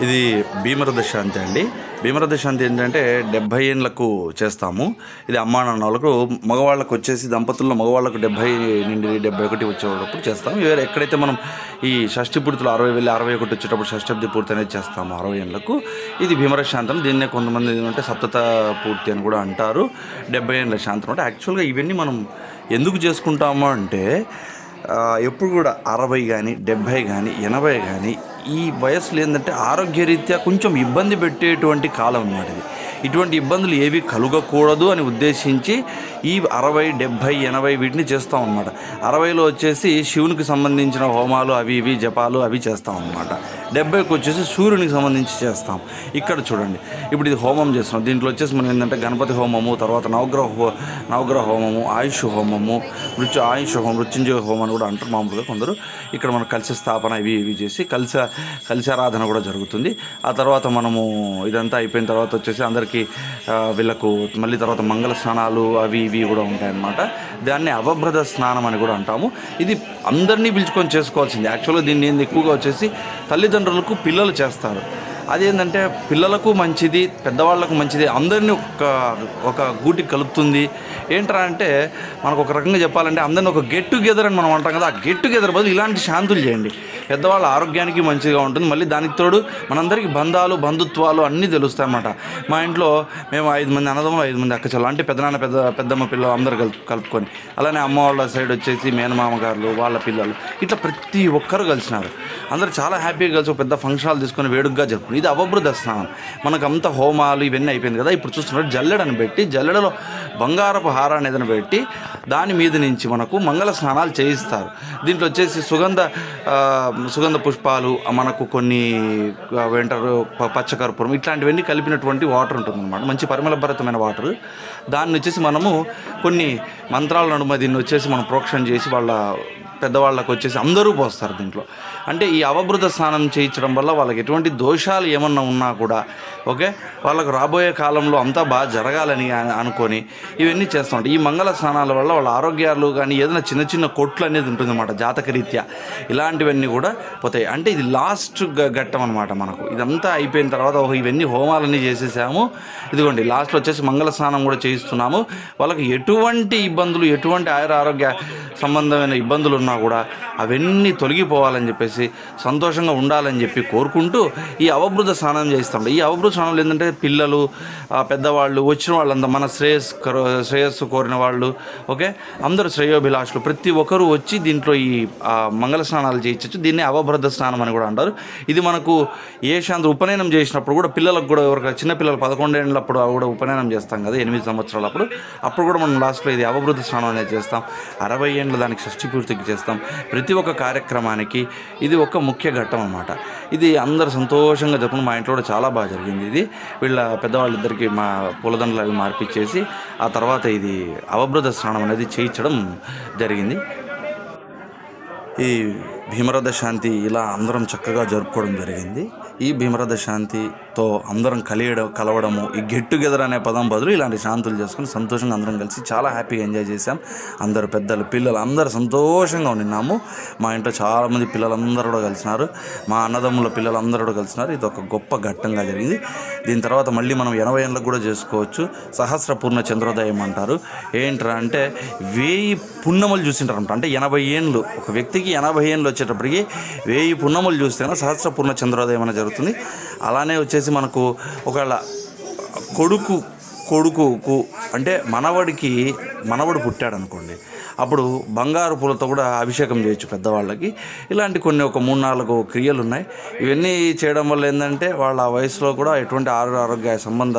ఇది భీమరథ శాంతి అండి. భీమరథ శాంతి ఏంటంటే 70 ఏళ్ళకు చేస్తాము. ఇది అమ్మా నాన్నలకు, మగవాళ్ళకు వచ్చేసి దంపతుల్లో మగవాళ్ళకు 70 నుండి 71 వచ్చేటప్పుడు చేస్తాం. వేరే ఎక్కడైతే మనం ఈ షష్ఠి పూర్తులు 60 వెళ్ళి 61 వచ్చేటప్పుడు షష్ఠబ్ది పూర్తి అనేది చేస్తాము 60 ఏళ్ళకు. ఇది భీమరథ శాంతం. దీన్నే కొంతమంది ఏంటంటే సప్తత పూర్తి అని కూడా అంటారు. 70 ఏళ్ళ శాంతం అంటే యాక్చువల్గా ఇవన్నీ మనం ఎందుకు చేసుకుంటాము అంటే ఎప్పుడు కూడా 60 కానీ 70 కానీ 80 కానీ ఈ వయసులో ఏంటంటే ఆరోగ్యరీత్యా కొంచెం ఇబ్బంది పెట్టేటువంటి కాలం అన్నమాట ఇది. ఇటువంటి ఇబ్బందులు ఏవి కలుగకూడదు అని ఉద్దేశించి ఈ 60, 70, 80 వీటిని చేస్తాం అన్నమాట. 60లో వచ్చేసి శివునికి సంబంధించిన హోమాలు అవి ఇవి జపాలు అవి చేస్తాం అన్నమాట. 70కి వచ్చేసి సూర్యునికి సంబంధించి చేస్తాం. ఇక్కడ చూడండి, ఇప్పుడు ఇది హోమం చేస్తున్నాం. దీంట్లో వచ్చేసి మనం ఏంటంటే గణపతి హోమము, తర్వాత నవగ్రహ హోమము, ఆయుష్ హోమము, ఆయుష్ హోమం, మృత్యుంజయ హోమం అని కూడా అంటారు మామూలుగా కొందరు. ఇక్కడ మనం కలశ స్థాపన ఇవి చేసి కలశారాధన కూడా జరుగుతుంది. ఆ తర్వాత మనము ఇదంతా అయిపోయిన తర్వాత వచ్చేసి అందరికీ వీళ్ళకు మళ్ళీ తర్వాత మంగళ స్నానాలు అవి ఇవి కూడా ఉంటాయన్నమాట. దాన్ని అవభ్రద స్నానం అని కూడా అంటాము. ఇది అందరినీ పిలుచుకొని చేసుకోవాల్సింది. యాక్చువల్గా దీన్ని ఎక్కువగా వచ్చేసి తల్లిదండ్రులకు పిల్లలు చేస్తారు. అదేంటంటే పిల్లలకు మంచిది, పెద్దవాళ్ళకు మంచిది, అందరినీ ఒక గూటికి కలుపుతుంది. ఏంట్రా అంటే మనకు ఒక రకంగా చెప్పాలంటే అందరినీ ఒక గెట్ టుగెదర్ అని మనం అంటాం కదా, ఆ గెట్ టుగెదర్ బదులు ఇలాంటి శాంతులు చేయండి. పెద్దవాళ్ళ ఆరోగ్యానికి మంచిగా ఉంటుంది. మళ్ళీ దానికి తోడు మనందరికీ బంధుత్వాలు అన్నీ తెలుస్తాయి అన్నమాట. మా ఇంట్లో మేము 5 మంది అన్నదమ్ములు, 5 మంది అక్కచెల్లెలు, అంటే పెద్దనాన్న పెద్దమ్మ పిల్లలు అందరూ కలుపుకొని, అలానే అమ్మ వాళ్ళ సైడ్ వచ్చేసి మేనమామగారులు వాళ్ళ పిల్లలు, ఇట్లా ప్రతి ఒక్కరు కలిసినారు. అందరూ చాలా హ్యాపీగా కలిసి ఒక పెద్ద ఫంక్షన్లు తీసుకొని వేడుకగా జరుపుకుని ఇది అవభృత స్నానం. మనకు అంత హోమాలు ఇవన్నీ అయిపోయింది కదా. ఇప్పుడు చూస్తున్నారు జల్లెడని పెట్టి, జల్లెడలో బంగారపు హారాన్ని ఏదైనా పెట్టి దాని మీద నుంచి మనకు మంగళ స్నానాలు చేయిస్తారు. దీంట్లో వచ్చేసి సుగంధ పుష్పాలు, మనకు కొన్ని ఏంటారు పచ్చకర్పూరం, ఇట్లాంటివన్నీ కలిపినటువంటి వాటర్ ఉంటుందన్నమాట. మంచి పరిమళభరితమైన వాటర్. దాన్ని వచ్చేసి మనము కొన్ని మంత్రాల నడుమ దీన్ని వచ్చేసి మనం ప్రోక్షణ చేసి వాళ్ళ పెద్దవాళ్ళకు వచ్చేసి అందరూ పోస్తారు దీంట్లో. అంటే ఈ అవభృత స్నానం చేయించడం వల్ల వాళ్ళకి ఎటువంటి దోషాలు ఏమన్నా ఉన్నా కూడా ఓకే, వాళ్ళకు రాబోయే కాలంలో అంతా బాగా జరగాలని అనుకొని ఇవన్నీ చేస్తూ ఉంటాయి. ఈ మంగళ స్నానాల వల్ల వాళ్ళ ఆరోగ్యాలు కానీ ఏదైనా చిన్న కొట్లు అనేది ఉంటుందన్నమాట జాతకరీత్యా. ఇలాంటివన్నీ కూడా పోతాయి. అంటే ఇది లాస్ట్ ఘట్టం అనమాట. మనకు ఇదంతా అయిపోయిన తర్వాత ఇవన్నీ హోమాలన్నీ చేసేసాము. ఇదిగోండి లాస్ట్లో వచ్చేసి మంగళ స్నానం కూడా చేయిస్తున్నాము. వాళ్ళకి ఎటువంటి ఇబ్బందులు, ఎటువంటి ఆరోగ్య సంబంధమైన ఇబ్బందులు ఉన్నా కూడా అవన్నీ తొలగిపోవాలని చెప్పేసి సంతోషంగా ఉండాలని చెప్పి కోరుకుంటూ ఈ అవభృత స్నానం చేస్తాం. ఈ అవభృత స్నానంలో ఏంటంటే పిల్లలు, పెద్దవాళ్ళు, వచ్చిన వాళ్ళంతా మన శ్రేయస్సు కోరిన వాళ్ళు ఓకే, అందరూ శ్రేయోభిలాషులు ప్రతి ఒక్కరూ వచ్చి దీంట్లో ఈ మంగళ స్నానాలు చేయించవచ్చు. దీన్ని అవభృత స్నానం అని కూడా అంటారు. ఇది మనకు శాంతి ఉపనయనం చేసినప్పుడు కూడా పిల్లలకు కూడా ఎవరికి చిన్నపిల్లలు 11 ఏళ్ళప్పుడు కూడా ఉపనయనం చేస్తాం కదా, 8 సంవత్సరాలు అప్పుడు కూడా మనం లాస్ట్లో ఇది అవభృత స్నానం అనేది చేస్తాం. 60 ఏళ్ళు దానికి షష్ఠి పూర్తికి చేస్తాం. ప్రతి ఒక్క కార్యక్రమానికి ఇది ఒక ముఖ్య ఘట్టం అన్నమాట. ఇది అందరు సంతోషంగా చెప్పడం. మా ఇంట్లో కూడా చాలా బాగా జరిగింది. ఇది వీళ్ళ పెద్దవాళ్ళిద్దరికీ మా పూలదండలు అవి మార్పిచ్చేసి ఆ తర్వాత ఇది అవభృత స్నానం అనేది చేయించడం జరిగింది. ఈ భీమరథ శాంతి ఇలా అందరం చక్కగా జరుపుకోవడం జరిగింది. ఈ భీమరథ శాంతితో అందరం కలవడము, ఈ గెట్ టుగెదర్ అనే పదం బదులు ఇలాంటి శాంతులు చేసుకుని సంతోషంగా అందరం కలిసి చాలా హ్యాపీగా ఎంజాయ్ చేసాం. అందరు పెద్దలు పిల్లలు అందరూ సంతోషంగా ఉన్నాము. మా ఇంట్లో చాలామంది పిల్లలందరూ కూడా కలిసినారు. మా అన్నదమ్ముల పిల్లలందరూ కూడా కలిసినారు. ఇది ఒక గొప్ప ఘట్టంగా జరిగింది. దీని తర్వాత మళ్ళీ మనం 80 ఏళ్ళకు కూడా చేసుకోవచ్చు. సహస్ర పూర్ణ చంద్రోదయం అంటారు. ఏంట్రా అంటే 1000 పున్నములు చూసింటారంట. అంటే 80 ఏళ్ళు, ఒక వ్యక్తికి 80 ఏళ్ళు వచ్చేటప్పటికి 1000 పున్నములు చూస్తేనే సహస్ర పూర్ణ చంద్రోదయం అనేది జరుగుతుంది. అలానే వచ్చేసి మనకు ఒకవేళ కొడుకుకు అంటే మనవడు పుట్టాడు అనుకోండి, అప్పుడు బంగారు పూలతో కూడా అభిషేకం చేయొచ్చు పెద్దవాళ్ళకి. ఇలాంటి కొన్ని ఒక 3-4 క్రియలు ఉన్నాయి. ఇవన్నీ చేయడం వల్ల ఏంటంటే వాళ్ళ వయసులో కూడా ఎటువంటి ఆరోగ్య సంబంధ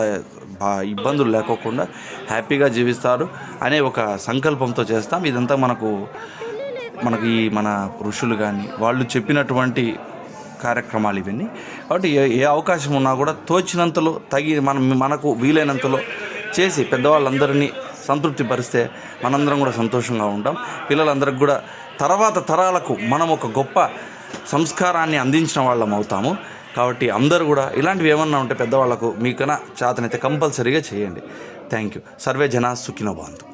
ఇబ్బందులు లేకోకుండా హ్యాపీగా జీవిస్తారు అనే ఒక సంకల్పంతో చేస్తాం. ఇదంతా మనకి మన ఋషులు కానీ వాళ్ళు చెప్పినటువంటి కార్యక్రమాలు ఇవన్నీ. కాబట్టి ఏ అవకాశం ఉన్నా కూడా తోచినంతలో మనకు వీలైనంతలో చేసి పెద్దవాళ్ళందరినీ సంతృప్తి పరిస్తే మనందరం కూడా సంతోషంగా ఉంటాం. పిల్లలందరికీ కూడా తర్వాత తరాలకు మనం ఒక గొప్ప సంస్కారాన్ని అందించిన వాళ్ళం అవుతాము. కాబట్టి అందరూ కూడా ఇలాంటివి ఏమన్నా ఉంటే పెద్దవాళ్ళకు మీకన్నా చేతనైతే కంపల్సరీగా చేయండి. Thank you. సర్వే జనా సుఖినో భవంతు.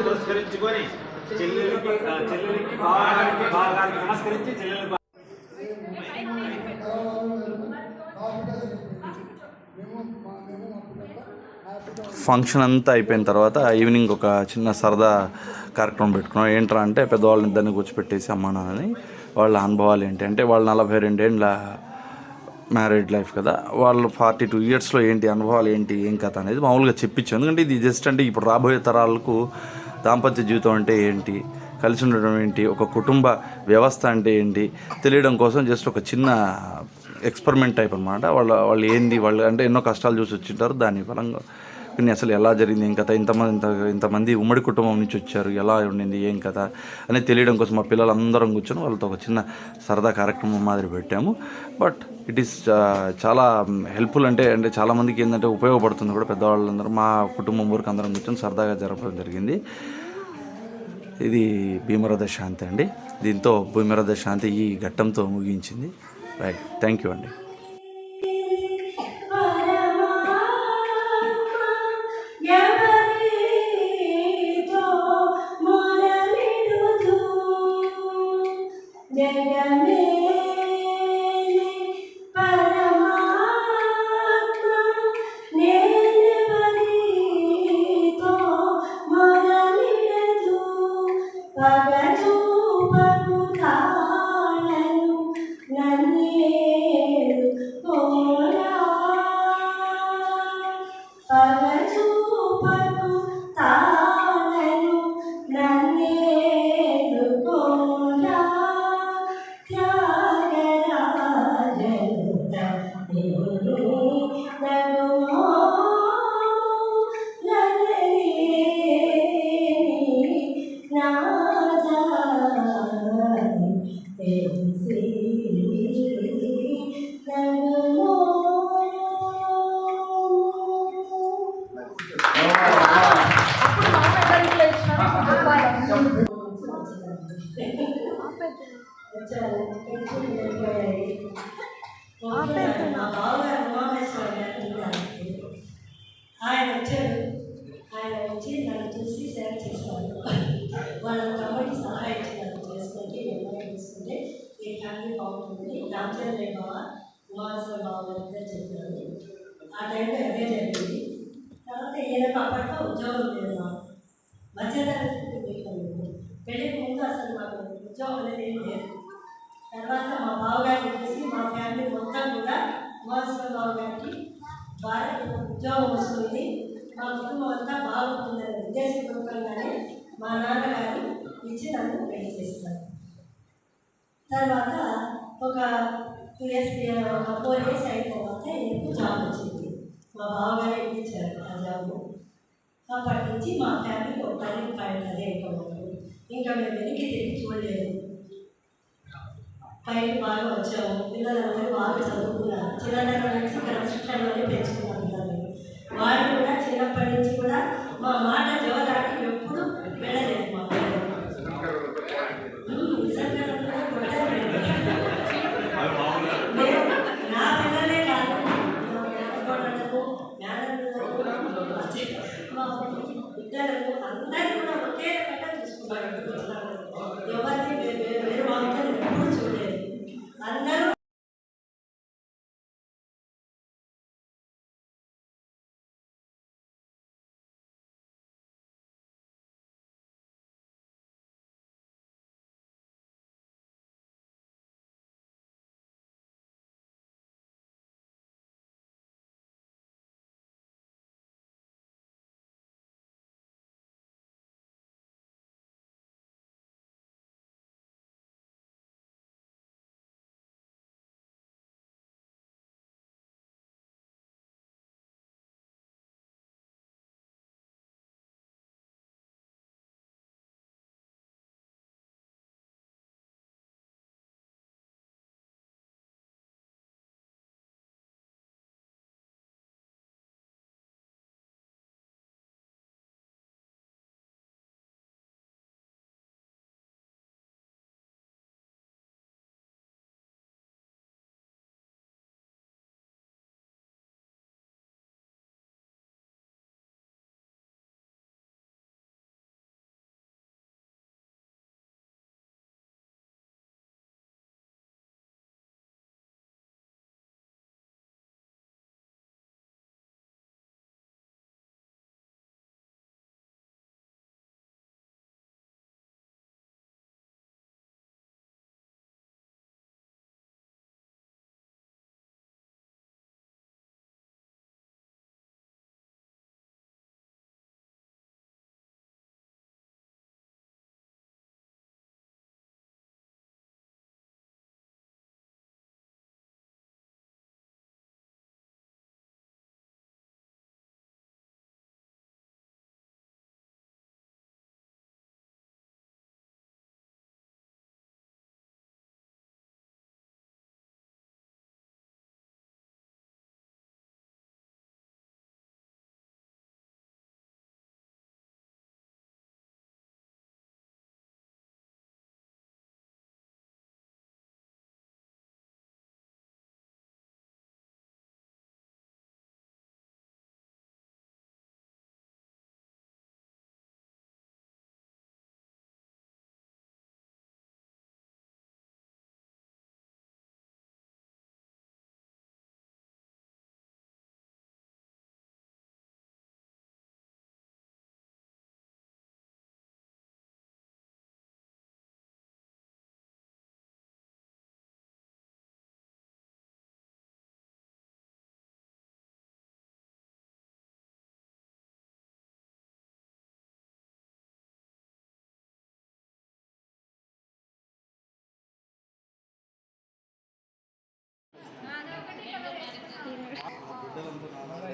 పురస్కరించుకొని చెల్లెలకి బాగానికి నమస్కరించి చెల్లెలు ఫంక్షన్ అంతా అయిపోయిన తర్వాత ఈవినింగ్ ఒక చిన్న సరదా కార్యక్రమం పెట్టుకున్నాం. ఏంట్రా అంటే పెద్దవాళ్ళని ఇద్దరిని కూర్చోపెట్టేసి అమ్మా నాన్నని వాళ్ళ అనుభవాలు ఏంటి అంటే వాళ్ళు 42 ఏండ్ల మ్యారీడ్ లైఫ్ కదా, వాళ్ళు 42 ఇయర్స్లో ఏంటి అనుభవాలు ఏంటి ఏం కథ అనేది మామూలుగా చెప్పించాం. ఎందుకంటే ఇది జస్ట్ అంటే ఇప్పుడు రాబోయే తరాలకు దాంపత్య జీవితం అంటే ఏంటి, కలిసి ఉండడం ఏంటి, ఒక కుటుంబ వ్యవస్థ అంటే ఏంటి తెలియడం కోసం జస్ట్ ఒక చిన్న ఎక్స్పెరిమెంట్ టైప్ అనమాట. వాళ్ళు ఏంది వాళ్ళు అంటే ఎన్నో కష్టాలు చూసి వచ్చింటారు, దాని పరంగా కానీ అసలు ఎలా జరిగింది ఏం కథ, ఇంతమంది ఉమ్మడి కుటుంబం నుంచి వచ్చారు, ఎలా ఉండింది ఏం కథ అనేది తెలియడం కోసం మా పిల్లలందరం కూర్చొని వాళ్ళతో ఒక చిన్న సరదా కార్యక్రమం మాదిరి పెట్టాము. బట్ ఇట్ ఈస్ చాలా హెల్ప్ఫుల్ అంటే చాలామందికి ఏంటంటే ఉపయోగపడుతుంది కూడా. పెద్దవాళ్ళందరూ మా కుటుంబం వరకు అందరం కూర్చొని సరదాగా జరపడం జరిగింది. ఇది భీమరథ శాంతి అండి. దీంతో భీమరథ శాంతి ఈ ఘట్టంతో ముగించింది. రైట్, థ్యాంక్ యూ అండి. ఆయన వచ్చారు. ఆయన వచ్చి నన్ను చూసి సేవ చేస్తాను. వాళ్ళ తమ్ముడికి సహాయం చేయాలి చేసుకుంటే ఏమైనా చేసుకుంటే ఈ ఫ్యామిలీ బాగుంటుంది. రామచంద్ర బావ ఉమాశ్వర బావ గారు చెప్పారు. ఆ టైంలో అదే జరిగింది. తర్వాత ఏదైనా అప్పట్లో ఉద్యోగం లేదు మాకు, మధ్యతరగతి పెట్టాము. పెళ్ళికి ముందు అసలు మాకు ఉద్యోగం అనేది ఏం లేదు. తర్వాత మా బావగారిని చూసి మా ఫ్యామిలీ మొత్తం కూడా ఉమాశ్వర బావ గారికి బాగా ఉద్యోగం వస్తుంది, మా కుటుంబం అంతా బాగుంటుందనే ఉద్దేశపూర్వకంగానే మా నాన్నగారు ఇచ్చి నన్ను పెళ్లి చేస్తారు. తర్వాత ఒక 2 years ఒక 4 years అయిన తర్వాత எனக்கு జాబ్ వచ్చింది. మా బావగారు ఇప్పించారు ఆ జాబు. అప్పటి నుంచి మా ఫ్యామిలీ ఒక టర్నింగ్ పాయింట్ అదే ఇంకా మేము వెనక్కి తిరిగి చూడలేదు. పైకి బాగా వచ్చాము, పిల్లలందరూ బాగా చదువుకున్నారు. చిన్నతనం నుంచి క్రమశిక్షణలోనే పెంచుకున్నాం పిల్లల్ని. వాళ్ళు కూడా చిన్నప్పటి నుంచి కూడా మా మాట జోరాకి ఎప్పుడు వెళ్ళలేదు. మా పిల్లలు నిజంగా నా పిల్లలే కాదు, మేనకోడలకు మేనల్లకు మా బిడ్డలకు అందరూ కూడా ఒకే రకంగా చూసుకున్నారు. ఎవరిని వేరు వాళ్ళతో ఎప్పుడు చూడలేదు. అందరూ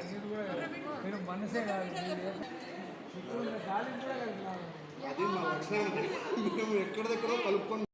మీరు కూడా మీరు మనసే కాదు ఇక్కడ ఉన్న గాలి కూడా కలిసి అది మా లక్షణం. మేము ఎక్కడిదెక్కడో కలుపుకొని